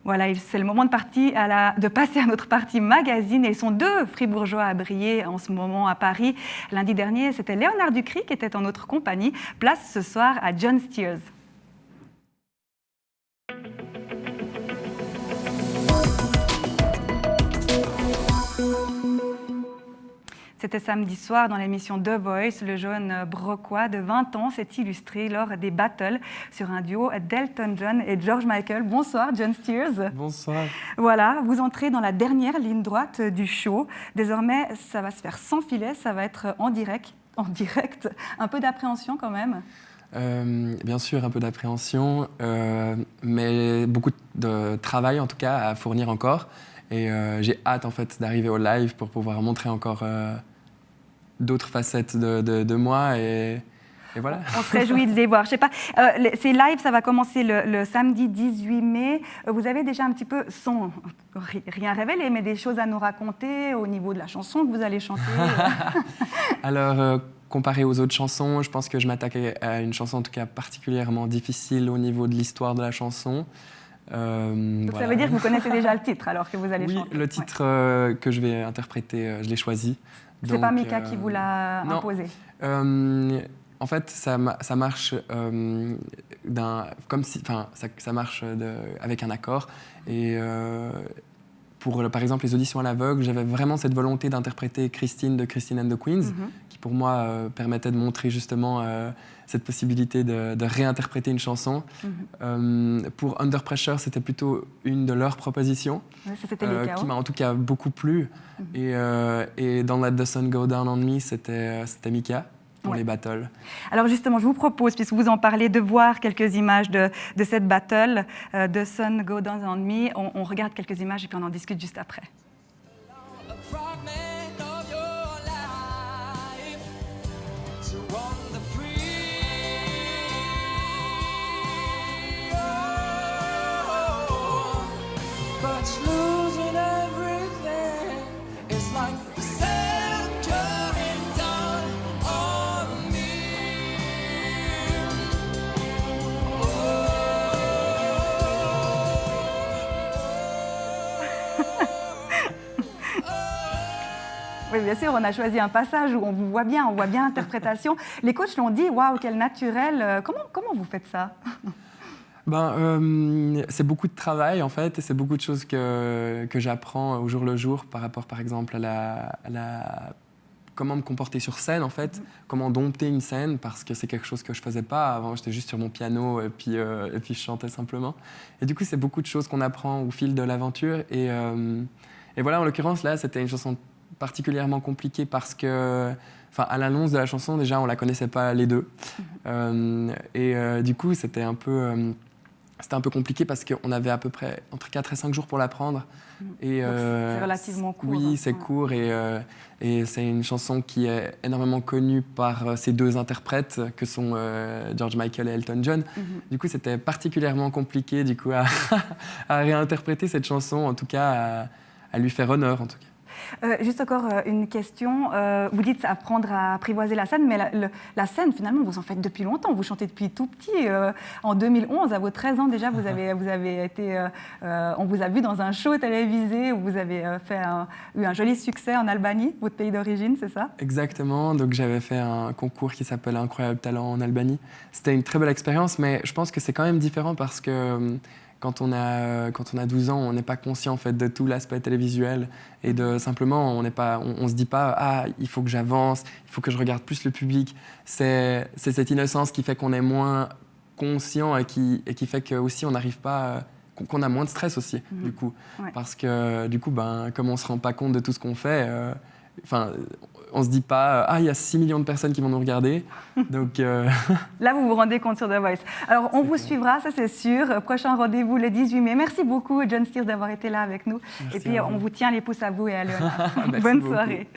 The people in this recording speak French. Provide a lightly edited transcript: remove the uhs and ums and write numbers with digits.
Voilà, c'est le moment de passer à notre partie magazine. Et ils sont deux fribourgeois à briller en ce moment à Paris. Lundi dernier, c'était Léonard Ducry qui était en notre compagnie. Place ce soir à John Steers. C'était samedi soir dans l'émission The Voice. Le jeune Broquois de 20 ans s'est illustré lors des battles sur un duo d'Elton John et George Michael. Bonsoir, John Steers. Bonsoir. Voilà, vous entrez dans la dernière ligne droite du show. Désormais, ça va se faire sans filet, ça va être en direct. Un peu d'appréhension quand même. Bien sûr, un peu d'appréhension, mais beaucoup de travail en tout cas à fournir encore. Et j'ai hâte en fait d'arriver au live pour pouvoir montrer encore d'autres facettes de moi et voilà. On se réjouit de les voir. Je sais pas, ces lives, ça va commencer le samedi 18 mai. Vous avez déjà un petit peu, sans rien révéler, mais des choses à nous raconter au niveau de la chanson que vous allez chanter. Alors, comparé aux autres chansons, je pense que je m'attaque à une chanson en tout cas particulièrement difficile au niveau de l'histoire de la chanson. Donc voilà. Ça veut dire que vous connaissez déjà le titre alors que vous allez chanter. Oui, le titre que je vais interpréter, je l'ai choisi. C'est pas Mika qui vous l'a imposé? En fait, ça marche ça marche avec un accord. Et pour, par exemple, les auditions à l'aveugle, j'avais vraiment cette volonté d'interpréter Christine de Christine and the Queens, qui pour moi permettait de montrer justement cette possibilité de réinterpréter une chanson. Pour Under Pressure, c'était plutôt une de leurs propositions, qui m'a en tout cas beaucoup plu. Et dans Let the Sun Go Down on Me, c'était Mika pour les battles. Alors justement, je vous propose, puisque vous en parlez, de voir quelques images de cette battle, The Sun Go Down on Me. On regarde quelques images et puis on en discute juste après. Oui, bien sûr, on a choisi un passage où on vous voit bien, l'interprétation. Les coachs l'ont dit, waouh, quel naturel. Comment vous faites ça? C'est beaucoup de travail en fait, et c'est beaucoup de choses que j'apprends au jour le jour par rapport, par exemple, à comment me comporter sur scène en fait, comment dompter une scène, parce que c'est quelque chose que je faisais pas avant. J'étais juste sur mon piano et puis je chantais simplement. Et du coup, c'est beaucoup de choses qu'on apprend au fil de l'aventure. Et voilà, en l'occurrence là, c'était une chanson particulièrement compliquée parce que, à l'annonce de la chanson, déjà, on la connaissait pas les deux. Du coup, c'était un peu compliqué parce qu'on avait à peu près entre 4 et 5 jours pour l'apprendre. C'est relativement court. Oui, c'est court et c'est une chanson qui est énormément connue par ces deux interprètes que sont George Michael et Elton John. Du coup, c'était particulièrement compliqué à réinterpréter cette chanson, en tout cas à lui faire honneur, en tout cas. Juste encore une question. Vous dites apprendre à apprivoiser la scène, mais la scène, finalement, vous en faites depuis longtemps. Vous chantez depuis tout petit. En 2011, à vos 13 ans déjà, vous avez été... on vous a vu dans un show télévisé où vous avez eu un joli succès en Albanie, votre pays d'origine, c'est ça? Exactement. Donc, j'avais fait un concours qui s'appelle Incroyable Talent en Albanie. C'était une très belle expérience, mais je pense que c'est quand même différent parce que... Quand on a 12 ans, on n'est pas conscient en fait, de tout l'aspect télévisuel et simplement, on se dit pas « il faut que j'avance, il faut que je regarde plus le public ». C'est cette innocence qui fait qu'on est moins conscient et qui fait qu'aussi on n'arrive pas... qu'on a moins de stress aussi, du coup. Ouais. Parce que, du coup, comme on ne se rend pas compte de tout ce qu'on fait... on ne se dit pas « il y a 6 millions de personnes qui vont nous regarder ». Donc, Là, vous vous rendez compte sur The Voice. Alors, on vous suivra, ça c'est sûr. Prochain rendez-vous le 18 mai. Merci beaucoup, John Steers, d'avoir été là avec nous. Merci. Et puis, on vous tient les pouces à vous et à Léonard. Bonne soirée.